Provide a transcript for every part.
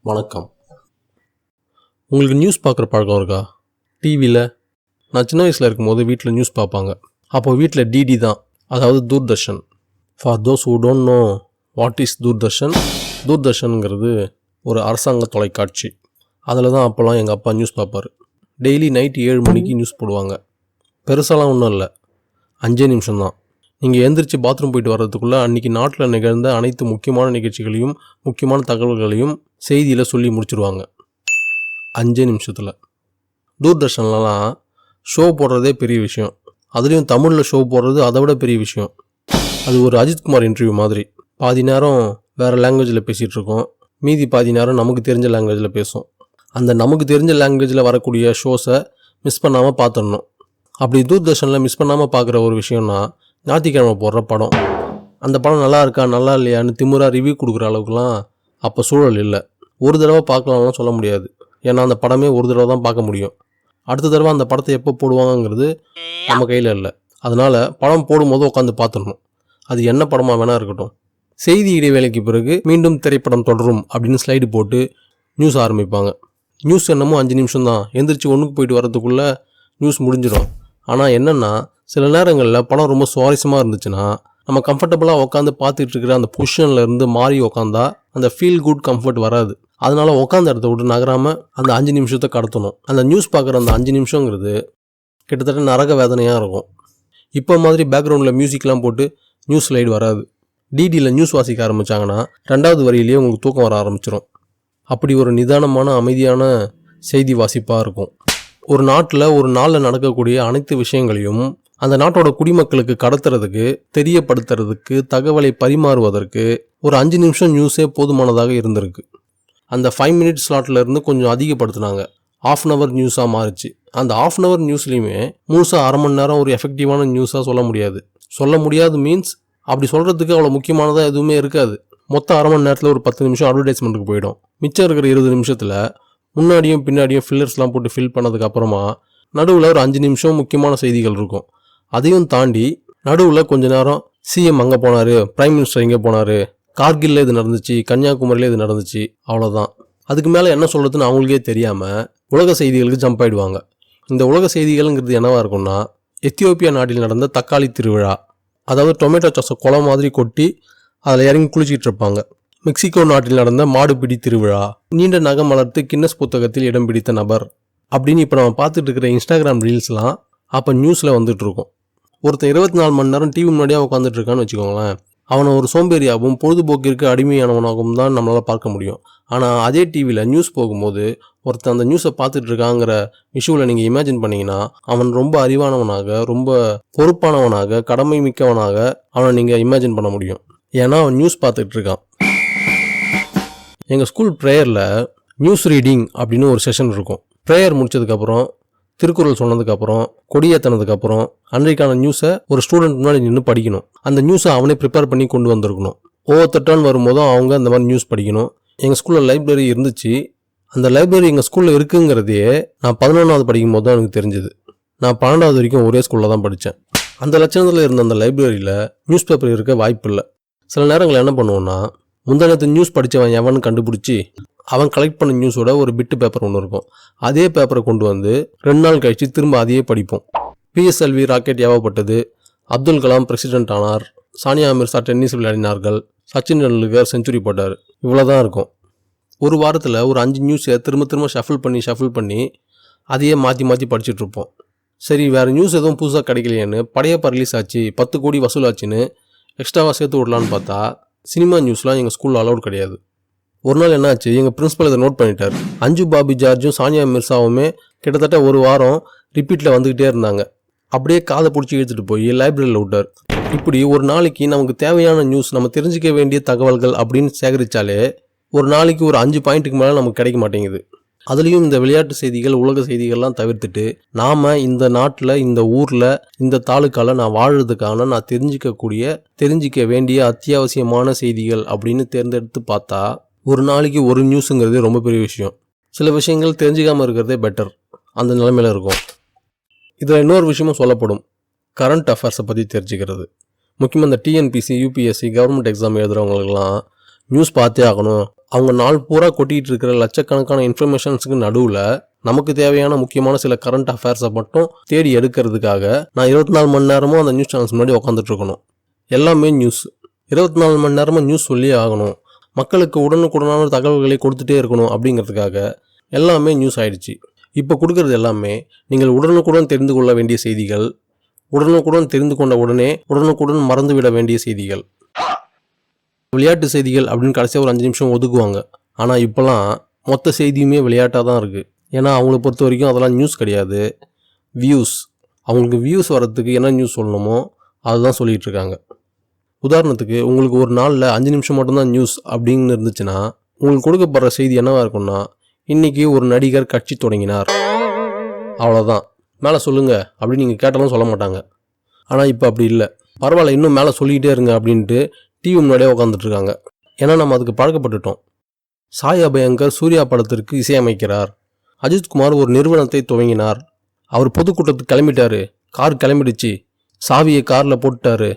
வணக்கம். உங்களுக்கு நியூஸ் பார்க்குற பழக்கம் இருக்கா? டிவியில் நான் சின்ன வயசில் இருக்கும்போது வீட்டில் நியூஸ் பார்ப்பாங்க. அப்போ வீட்டில் டிடி தான், அதாவது Doordarshan. For those who don't know what is Doordarshan, தூர்தர்ஷனுங்கிறது ஒரு அரசாங்க தொலைக்காட்சி. அதில் தான் அப்போல்லாம் எங்கள் அப்பா நியூஸ் பார்ப்பார். டெய்லி நைட்டு 7 மணிக்கு நியூஸ் போடுவாங்க. பெருசாலாம் ஒன்றும் இல்லை, 5 நிமிஷம் தான். நீங்கள் எழுந்திரிச்சு பாத்ரூம் போயிட்டு வர்றதுக்குள்ளே அன்றைக்கி நாட்டில் நிகழ்ந்த அனைத்து முக்கியமான நிகழ்ச்சிகளையும் முக்கியமான தகவல்களையும் செய்தியில் சொல்லி முடிச்சுடுவாங்க 5 நிமிஷத்தில். தூர்தர்ஷன்லலாம் ஷோ போடுறதே பெரிய விஷயம். அதுலேயும் தமிழில் ஷோ போடுறது அதை விட பெரிய விஷயம். அது ஒரு அஜித்குமார் இன்டர்வியூ மாதிரி. பாதி நேரம் வேறு லாங்குவேஜில் பேசிகிட்டு இருக்கோம், மீதி பாதி நேரம் நமக்கு தெரிஞ்ச லாங்குவேஜில் பேசும். அந்த நமக்கு தெரிஞ்ச லாங்குவேஜில் வரக்கூடிய ஷோஸை மிஸ் பண்ணாமல் பார்த்துடணும். அப்படி தூர்தர்ஷனில் மிஸ் பண்ணாமல் பார்க்குற ஒரு விஷயம்னா ஞாயிற்றுக்கிழமை போடுற படம். அந்த படம் நல்லா இருக்கா நல்லா இல்லையான்னு திமுறா ரிவ்யூ கொடுக்குற அளவுக்குலாம் அப்போ சூழல் இல்லை. ஒரு தடவை பார்க்கலாம்லாம் சொல்ல முடியாது, ஏன்னா அந்த படமே ஒரு தடவை தான் பார்க்க முடியும். அடுத்த தடவை அந்த படத்தை எப்போ போடுவாங்கங்கிறது நம்ம கையில் இல்லை. அதனால் படம் போடும்போது உட்காந்து பார்த்துடணும், அது என்ன படமாக வேணா இருக்கட்டும். செய்தி இடைவேளைக்கு பிறகு மீண்டும் திரைப்படம் தொடரும் அப்படின்னு ஸ்லைடு போட்டு நியூஸ் ஆரம்பிப்பாங்க. நியூஸ் என்னமோ 5 நிமிஷம் தான், எந்திரிச்சு ஒன்றுக்கு போயிட்டு வரதுக்குள்ளே நியூஸ் முடிஞ்சிடும். ஆனால் என்னென்னா சில நேரங்களில் படம் ரொம்ப சுவாரஸ்யமாக இருந்துச்சுன்னா நம்ம கம்ஃபர்டபுளாக உட்காந்து பார்த்துட்டு இருக்கிற அந்த பொசிஷனில் இருந்து மாறி உட்காந்தா அந்த ஃபீல் குட் கம்ஃபர்ட் வராது. அதனால் உட்காந்த இடத்த விட்டு நகராமல் அந்த 5 நிமிஷத்தை கடத்தணும். அந்த நியூஸ் பார்க்குற அந்த 5 நிமிஷங்கிறது கிட்டத்தட்ட நரக வேதனையாக இருக்கும். இப்போ மாதிரி பேக்ரவுண்டில் மியூசிக்லாம் போட்டு நியூஸ் ஸ்லைடு வராது. டிடியில் நியூஸ் வாசிக்க ஆரம்பித்தாங்கன்னா 2வது வரியிலேயே உங்களுக்கு தூக்கம் வர ஆரம்பிச்சிடும். அப்படி ஒரு நிதானமான அமைதியான செய்தி வாசிப்பாக இருக்கும். ஒரு நாட்டில் ஒரு நாளில் நடக்கக்கூடிய அனைத்து விஷயங்களையும் அந்த நாட்டோட குடிமக்களுக்கு கடத்துறதுக்கு, தெரியப்படுத்துறதுக்கு, தகவலை பரிமாறுவதற்கு ஒரு 5 நிமிஷம் நியூஸே போதுமானதாக இருந்திருக்கு. அந்த 5 மினிட் ஸ்லாட்டில் இருந்து கொஞ்சம் அதிகப்படுத்தினாங்க, 1/2 hour நியூஸாக மாறிச்சு. அந்த 1/2 hour நியூஸ்லையுமே முழுசாக 1/2 மணி நேரம் ஒரு எஃபெக்டிவான நியூஸாக சொல்ல முடியாது மீன்ஸ் அப்படி சொல்கிறதுக்கு அவ்வளோ முக்கியமானதாக எதுவுமே இருக்காது. மொத்தம் 1/2 மணி நேரத்தில் ஒரு 10 நிமிஷம் அட்வர்டைஸ்மெண்ட்டுக்கு போயிடும். மிச்சம் இருக்கிற 20 நிமிஷத்தில் முன்னாடியும் பின்னாடியும் ஃபில்லர்ஸ்லாம் போட்டு ஃபில் பண்ணதுக்கு அப்புறமா நடுவில் ஒரு 5 நிமிஷம் முக்கியமான செய்திகள் இருக்கும். அதையும் தாண்டி நடுவில் கொஞ்ச நேரம் சிஎம் அங்கே போனார், பிரைம் மினிஸ்டர் இங்கே போனார், கார்கில்ல இது நடந்துச்சு, கன்னியாகுமரியில் இது நடந்துச்சு, அவ்வளோதான். அதுக்கு மேலே என்ன சொல்கிறதுன்னு அவங்களுக்கே தெரியாமல் உலக செய்திகளுக்கு ஜம்ப் ஆகிடுவாங்க. இந்த உலக செய்திகள்ங்கிறது என்னவாக இருக்கும்னா, எத்தியோப்பியா நாட்டில் நடந்த தக்காளி திருவிழா, அதாவது டொமேட்டோ சாஸை குலை மாதிரி கொட்டி அதில் இறங்கி குளிச்சிட்டு இருப்பாங்க. மெக்சிகோ நாட்டில் நடந்த மாடுபிடி திருவிழா, நீண்ட நகம் வளர்த்து கின்னஸ் புத்தகத்தில் இடம் பிடித்த நபர் அப்படின்னு இப்போ நம்ம பார்த்துட்டு இருக்கிற இன்ஸ்டாகிராம் ரீல்ஸ்லாம் அப்போ நியூஸில் வந்துட்டு இருக்கும். ஒருத்தன் 24 மணி நேரம் டிவி முன்னாடியாக உட்காந்துட்டு இருக்கான்னு வச்சுக்கோங்களேன், அவனை ஒரு சோம்பேறியாகவும் பொழுதுபோக்கிற்கு அடிமையானவனாகவும் தான் நம்மளால் பார்க்க முடியும். ஆனால் அதே டிவியில் நியூஸ் போகும்போது ஒருத்தன் அந்த நியூஸை பார்த்துட்டு இருக்காங்கிற விஷுவலை நீங்கள் இமேஜின் பண்ணிங்கன்னா அவன் ரொம்ப அறிவானவனாக, ரொம்ப பொறுப்பானவனாக, கடமை மிக்கவனாக அவனை நீங்கள் இமேஜின் பண்ண முடியும். ஏன்னா அவன் நியூஸ் பார்த்துட்டு இருக்கான். எங்கள் ஸ்கூல் ப்ரேயரில் நியூஸ் ரீடிங் அப்படின்னு ஒரு செஷன் இருக்கும். ப்ரேயர் முடிச்சதுக்கப்புறம், திருக்குறள் சொன்னதுக்கப்புறம், கொடியேற்றினதுக்கப்புறம் அன்றைக்கான நியூஸை ஒரு ஸ்டூடெண்ட் முன்னாடி நின்று படிக்கணும். அந்த நியூஸை அவனே ப்ரிப்பேர் பண்ணி கொண்டு வந்திருக்கணும். ஒவ்வொருத்தட்டான் வரும்போதும் அவங்க அந்த மாதிரி நியூஸ் படிக்கணும். எங்கள் ஸ்கூலில் லைப்ரரி இருந்துச்சு. அந்த லைப்ரரி எங்கள் ஸ்கூலில் இருக்குங்கிறதையே நான் 11வது படிக்கும் போது தான் எனக்கு தெரிஞ்சுது. நான் 12வது வரைக்கும் ஒரே ஸ்கூலில் தான் படித்தேன். அந்த லட்சணத்தில் இருந்த அந்த லைப்ரரியில் நியூஸ் பேப்பர் இருக்க வாய்ப்பு இல்லை. சில நேரங்கள் என்ன பண்ணுவோன்னா, முந்தானத்து நியூஸ் படித்தவன் எவன்னு கண்டுபிடிச்சி அவன் கலெக்ட் பண்ண நியூஸோட ஒரு பிட்டு பேப்பர் ஒன்று இருக்கும். அதே பேப்பரை கொண்டு வந்து 2 நாள் கழித்து திரும்ப அதையே படிப்போம். பிஎஸ்எல்வி ராக்கெட் ஏவப்பட்டது, அப்துல் கலாம் பிரசிடென்ட் ஆனார், சானியா மிர்சா டென்னிஸ் விளையாடினார்கள், சச்சின் டெண்டுல்கர் செஞ்சுரி போட்டார், இவ்வளோதான் இருக்கும். ஒரு வாரத்தில் ஒரு 5 நியூஸை திரும்ப ஷஃபிள் பண்ணி அதையே மாற்றி படிச்சுட்ருப்போம். சரி, வேறு நியூஸ் எதுவும் புதுசாக கிடைக்கலையேன்னு படையப்பா ரிலீஸ் ஆச்சு, 10 கோடி வசூலாச்சுன்னு எக்ஸ்ட்ராவாக சேர்த்து விடலான்னு பார்த்தா சினிமா நியூஸ்லாம் எங்கள் ஸ்கூலில் அலௌட் கிடையாது. ஒரு நாள் என்னாச்சு, எங்கள் பிரின்ஸிபல் இதை நோட் பண்ணிட்டார். அஞ்சு பாபி ஜார்ஜும் சானியா மிர்சாவுமே கிட்டத்தட்ட ஒரு வாரம் ரிப்பீட்டில் வந்துக்கிட்டே இருந்தாங்க. அப்படியே காதை பிடிச்சி இழுத்துட்டு போய் லைப்ரரியில் விட்டார். இப்படி ஒரு நாளைக்கு நமக்கு தேவையான நியூஸ், நம்ம தெரிஞ்சிக்க வேண்டிய தகவல்கள் அப்படின்னு சேகரித்தாலே ஒரு நாளைக்கு ஒரு 5 பாயிண்ட்டுக்கு மேலே நமக்கு கிடைக்க மாட்டேங்குது. அதுலேயும் இந்த விளையாட்டு செய்திகள், உலக செய்திகள்லாம் தவிர்த்துட்டு நாம் இந்த நாட்டில், இந்த ஊரில், இந்த தாலுக்காவில் நான் வாழறதுக்கான நான் தெரிஞ்சிக்க வேண்டிய அத்தியாவசியமான செய்திகள் அப்படின்னு தேர்ந்தெடுத்து பார்த்தா ஒரு நாளைக்கு ஒரு நியூஸுங்கிறதே ரொம்ப பெரிய விஷயம். சில விஷயங்கள் தெரிஞ்சிக்காமல் இருக்கிறதே பெட்டர், அந்த நிலைமையில் இருக்கும். இதில் இன்னொரு விஷயமும் சொல்லப்படும், கரண்ட் அஃபேர்ஸை பற்றி தெரிஞ்சுக்கிறது. முக்கியமாக இந்த டிஎன்பிசி, யூபிஎஸ்சி, கவர்மெண்ட் எக்ஸாம் எழுதுகிறவங்களுக்கெல்லாம் நியூஸ் பார்த்தே ஆகணும், அவங்க நாள் பூரா கொட்டிகிட்டு இருக்கிற லட்சக்கணக்கான இன்ஃபர்மேஷன்ஸுக்கு நடுவில் நமக்கு தேவையான முக்கியமான சில கரண்ட் அஃபேர்ஸை மட்டும் தேடி எடுக்கிறதுக்காக நான் 24 மணி நேரமும் அந்த நியூஸ் சேனல்ஸ் முன்னாடி உட்காந்துட்டு இருக்கணும். எல்லாமே நியூஸ். 24 மணி நேரமும் நியூஸ் சொல்லியே ஆகணும். மக்களுக்கு உடனுக்குடனான தகவல்களை கொடுத்துட்டே இருக்கணும் அப்படிங்கிறதுக்காக எல்லாமே நியூஸ் ஆயிடுச்சு. இப்போ கொடுக்கறது எல்லாமே நீங்கள் உடனுக்குடன் தெரிந்து கொள்ள வேண்டிய செய்திகள், உடனுக்குடன் தெரிந்து கொண்ட உடனுக்குடன் மறந்துவிட வேண்டிய செய்திகள். விளையாட்டு செய்திகள் அப்படின்னு கடைசியாக ஒரு 5 நிமிஷம் ஒதுக்குவாங்க. ஆனால் இப்போலாம் மொத்த செய்தியுமே விளையாட்டாக தான் இருக்குது. ஏன்னா அவங்கள பொறுத்த வரைக்கும் அதெல்லாம் நியூஸ் கிடையாது, வியூஸ். அவங்களுக்கு வியூஸ் வரத்துக்கு என்ன நியூஸ் சொல்லணுமோ அதுதான் சொல்லிகிட்டு இருக்காங்க. உதாரணத்துக்கு உங்களுக்கு ஒரு நாளில் 5 நிமிஷம் மட்டும்தான் நியூஸ் அப்படின்னு இருந்துச்சுன்னா உங்களுக்கு கொடுக்கப்படுற செய்தி என்னவாக இருக்கும்னா, இன்றைக்கி ஒரு நடிகர் கட்சி தொடங்கினார், அவ்வளோதான். மேலே சொல்லுங்கள் அப்படின்னு நீங்கள் கேட்டாலும் சொல்ல மாட்டாங்க. ஆனால் இப்போ அப்படி இல்லை. பரவாயில்ல, இன்னும் மேலே சொல்லிக்கிட்டே இருங்க அப்படின்ட்டு டிவி முன்னாடியே உட்காந்துட்ருக்காங்க. ஏன்னா நம்ம அதுக்கு பழக்கப்பட்டுட்டோம். சாய் அபயங்கர் சூர்யா படத்திற்கு இசையமைக்கிறார். அஜித்குமார் ஒரு நிறுவனத்தை துவங்கினார். அவர் பொதுக்கூட்டத்துக்கு கிளம்பிட்டாரு. கார் கிளம்பிடுச்சு. சாவியை காரில் போட்டுட்டாரு.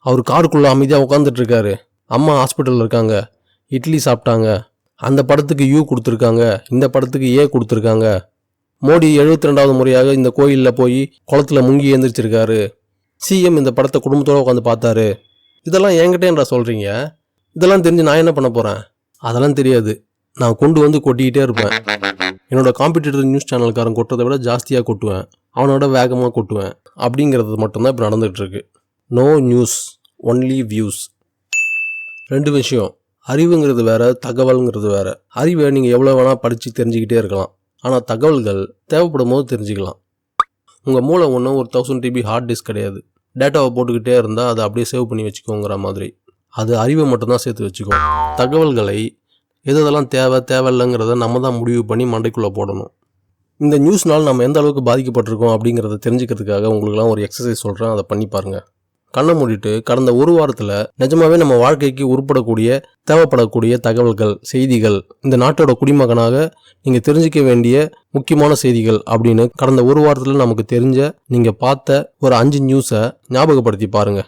அவர் காருக்குள்ளே அமைதியாக உட்காந்துட்ருக்காரு. அம்மா ஹாஸ்பிட்டலில் இருக்காங்க. இட்லி சாப்பிட்டாங்க. அந்த படத்துக்கு யூ கொடுத்துருக்காங்க, இந்த படத்துக்கு ஏ கொடுத்துருக்காங்க. மோடி 72வது முறையாக இந்த கோயிலில் போய் குளத்துல முங்கி எழுந்திரிச்சிருக்காரு. சிஎம் இந்த படத்தை குடும்பத்தோடு உட்காந்து பார்த்தாரு. இதெல்லாம் என்கிட்டேன்றா சொல்கிறீங்க? இதெல்லாம் தெரிஞ்சு நான் என்ன பண்ண போகிறேன்? அதெல்லாம் தெரியாது. நான் கொண்டு வந்து கொட்டிக்கிட்டே இருப்பேன். என்னோட காம்படிட்டர் நியூஸ் சேனல்காரன் கொட்டுறதை விட ஜாஸ்தியாக கொட்டுவேன், அவனோட வேகமாக கொட்டுவேன். அப்படிங்கிறது மட்டும்தான் இப்போ நடந்துகிட்ருக்கு. No news, only views. 2 விஷயம். அறிவுங்கிறது வேறு, தகவல்ங்கிறது வேறு. அறிவை நீங்கள் எவ்வளோ வேணால் படித்து தெரிஞ்சுக்கிட்டே இருக்கலாம். ஆனால் தகவல்கள் தேவைப்படும் போது தெரிஞ்சுக்கலாம். உங்கள் மூளை ஒன்றும் ஒரு 1000 TB ஹார்ட் டிஸ்க் கிடையாது. டேட்டாவை போட்டுக்கிட்டே இருந்தால் அதை அப்படியே சேவ் பண்ணி வச்சுக்கோங்கிற மாதிரி. அது அறிவை மட்டும்தான் சேர்த்து வச்சுக்கோ. தகவல்களை எதெல்லாம் தேவையில்லைங்கிறத நம்ம தான் முடிவு பண்ணி மண்டைக்குள்ளே போடணும். இந்த நியூஸ்னால் நம்ம எந்த அளவுக்கு பாதிக்கப்பட்டிருக்கோம் அப்படிங்கிறத தெரிஞ்சுக்கிறதுக்காக உங்களுக்குலாம் ஒரு எக்ஸசைஸ் சொல்கிறேன், அதை பண்ணி பாருங்கள். கண்ணை மூடிட்டு கடந்த ஒரு வாரத்தில் நிஜமாகவே நம்ம வாழ்க்கைக்கு உருப்படக்கூடிய தேவைப்படக்கூடிய தகவல்கள், செய்திகள், இந்த நாட்டோட குடிமகனாக நீங்கள் தெரிஞ்சிக்க வேண்டிய முக்கியமான செய்திகள் அப்படின்னு கடந்த ஒரு வாரத்தில் நமக்கு தெரிஞ்ச நீங்கள் பார்த்த ஒரு 5 நியூஸை ஞாபகப்படுத்தி பாருங்கள்.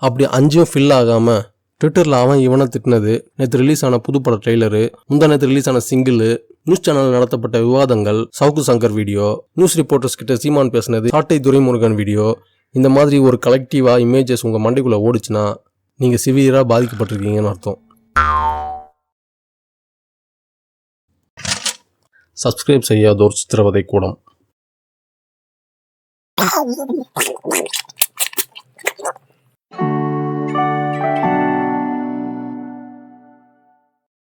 அப்படி 5ம் ஃபில் ஆகாமல் ட்விட்டரில் அவன் இவனை திட்டினது, நேற்று ரிலீஸ் ஆன புதுப்பட ட்ரெய்லரு, நேற்று ரிலீஸ் ஆன சிங்கிள், நியூஸ் சேனல் நடத்தப்பட்ட விவாதங்கள், Savukku Shankar video, news reporters கிட்ட சீமான் பேசினது, சாட்டை துரைமுருகன் வீடியோ, இந்த மாதிரி ஒரு கலெக்டிவாக இமேஜஸ் உங்கள் மண்டைக்குள்ளே ஓடிச்சுன்னா நீங்கள் சிவியராக பாதிக்கப்பட்டிருக்கீங்கன்னு அர்த்தம். சப்ஸ்கிரைப் செய்யாதோர் சித்திரவதை கூடம்.